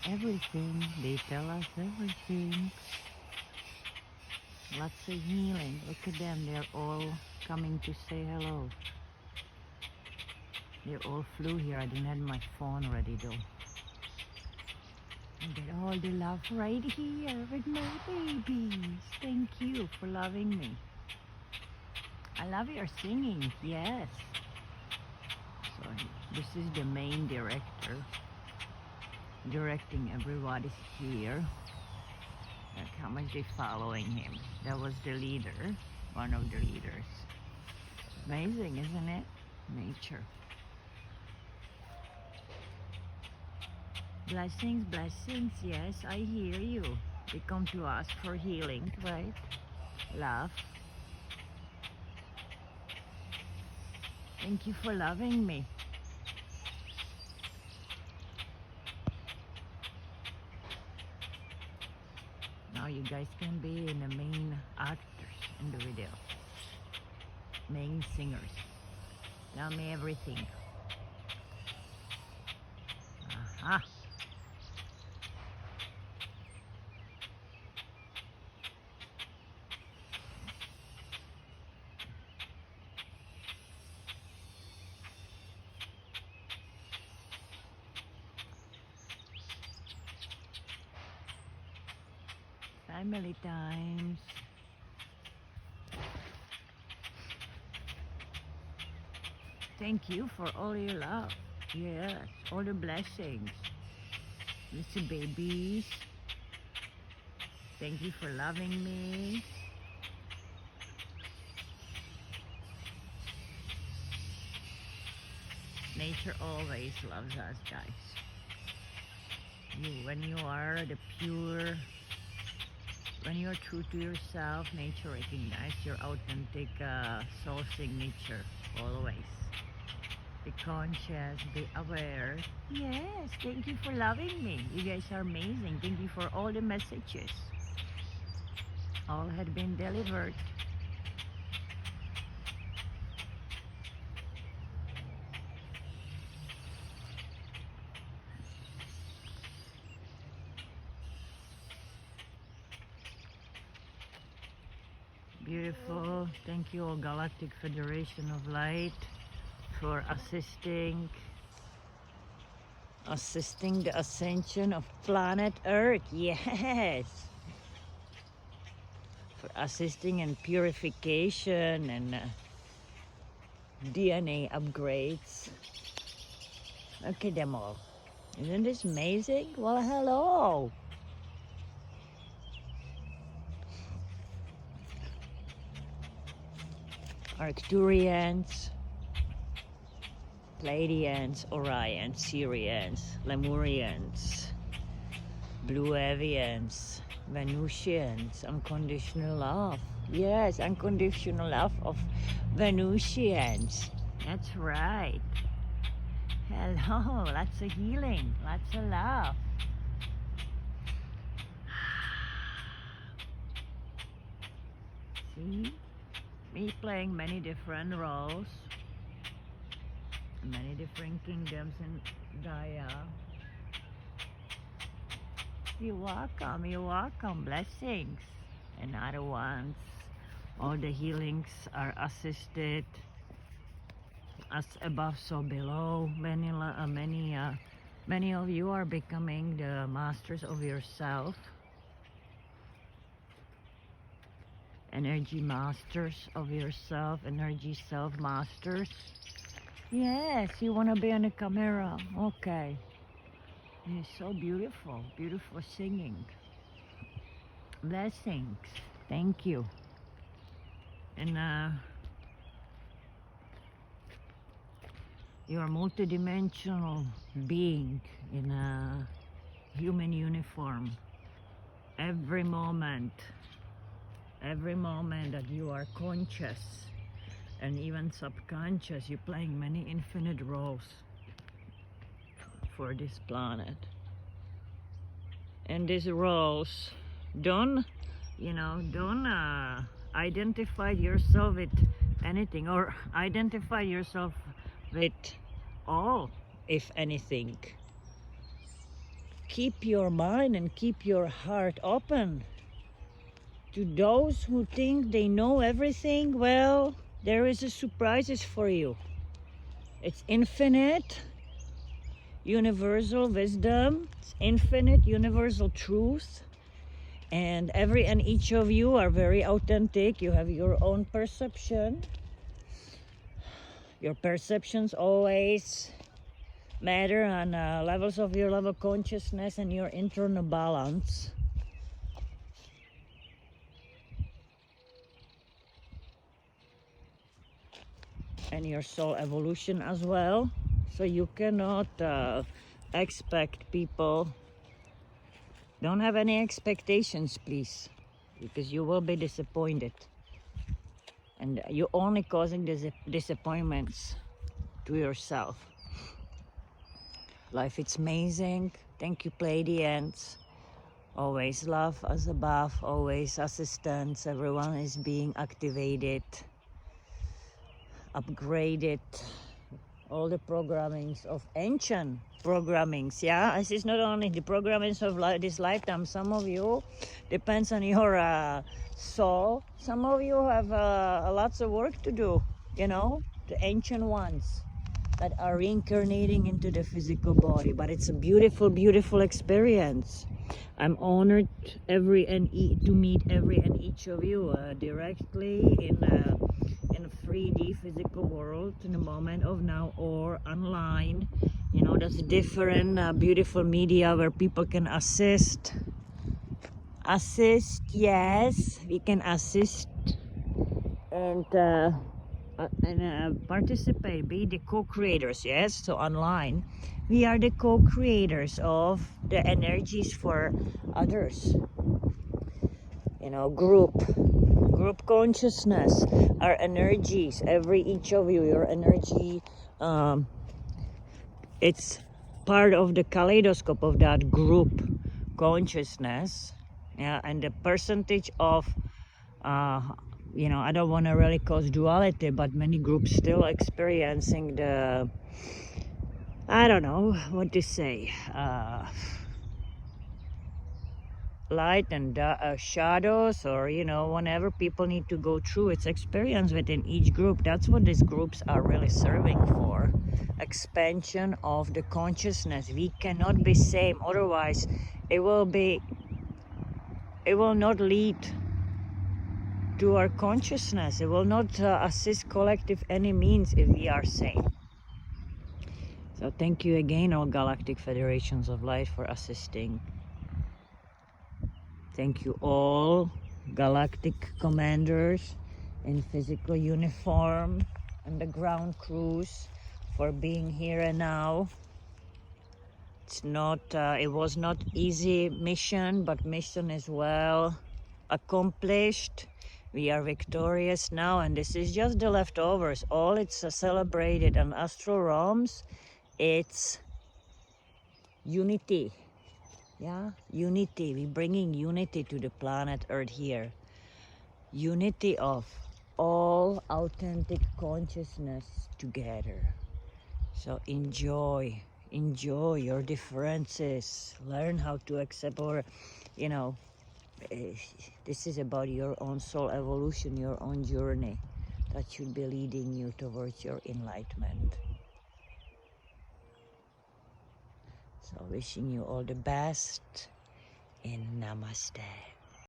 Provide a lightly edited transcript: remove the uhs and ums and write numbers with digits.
everything. They tell us everything. Lots of healing. Look at them. They're all coming to say hello. They all flew here. I didn't have my phone ready though. I get all the love right here with my babies. Thank you for loving me. I love your singing. Yes. So this is the main director directing everybody here. Look how much they following him. That was the leader, one of the leaders. Amazing, isn't it? Nature. Blessings, blessings. Yes, I hear you. They come to ask for healing, right? Love. Thank you for loving me. Now you guys can be in the main actors in the video. Main singers. Tell me everything. Aha. Family times. Thank you for all your love. Yes, all the blessings. Little babies. Thank you for loving me. Nature always loves us, guys. When you are the pure, when you're true to yourself, nature recognizes your authentic soul signature always. Be conscious, be aware. Yes, thank you for loving me. You guys are amazing. Thank you for all the messages. All had been delivered. Beautiful. Thank you all, Galactic Federation of Light, for assisting the ascension of planet Earth. Yes. For assisting in purification and DNA upgrades. Look at them all. Isn't this amazing? Well, hello. Arcturians, Pleiadians, Orions, Sirians, Lemurians, Blue Avians, Venusians, unconditional love. Yes, unconditional love of Venusians. That's right. Hello, lots of healing, lots of love. See? Me playing many different roles, many different kingdoms in Gaia. You're welcome, blessings. And other ones, all the healings are assisted, as above so below. Many of you are becoming the masters of yourself. Energy masters of yourself, energy self masters. Yes, you want to be on the camera. Okay. It's so beautiful, beautiful singing. Blessings. Thank you. And you're a multidimensional being in a human uniform. Every moment that you are conscious and even subconscious, you're playing many infinite roles for this planet. And these roles, don't identify yourself with anything, or identify yourself with all, if anything. keep your mind and keep your heart open. To those who think they know everything, well, there is a surprises for you. It's infinite, universal wisdom, it's infinite, universal truth. And every and each of you are very authentic. You have your own perception. Your perceptions always matter on levels of your level of consciousness and your internal balance. And your soul evolution as well. So you cannot expect people. Don't have any expectations, please, because you will be disappointed. And you're only causing disappointments to yourself. Life is amazing. Thank you, Pleiadians. Always love as above, always assistance. Everyone is being activated, upgraded. All the programmings of ancient programmings, yeah. This is not only the programmings of this lifetime. Some of you, depends on your soul. Some of you have lots of work to do, you know, the ancient ones that are reincarnating into the physical body. But it's a beautiful, beautiful experience. I'm honored to meet every and each of you directly in 3D physical world in the moment of now or online. You know, there's different beautiful media where people can assist. Yes, we can assist and participate, be the co-creators. Yes, so online we are the co-creators of the energies for others, you know, group consciousness, our energies, each of you, your energy, it's part of the kaleidoscope of that group consciousness. Yeah, and the percentage of you know, I don't want to really cause duality, but many groups still experiencing the, I don't know what to say, light and shadows, or you know, whenever people need to go through its experience within each group. That's what these groups are really serving for. Expansion of the consciousness. We cannot be same, otherwise it will not lead to our consciousness. It will not assist collective any means if we are same. So thank you again, all galactic federations of light, for assisting. Thank you all galactic commanders in physical uniform and the ground crews for being here and now. It's not, it was not easy mission, but mission is well accomplished. We are victorious now, and this is just the leftovers. All it's celebrated on astral realms. It's unity. Yeah, unity. We're bringing unity to the planet Earth here. Unity of all authentic consciousness together. So enjoy your differences. Learn how to accept, or, you know, this is about your own soul evolution, your own journey that should be leading you towards your enlightenment. So wishing you all the best, and namaste.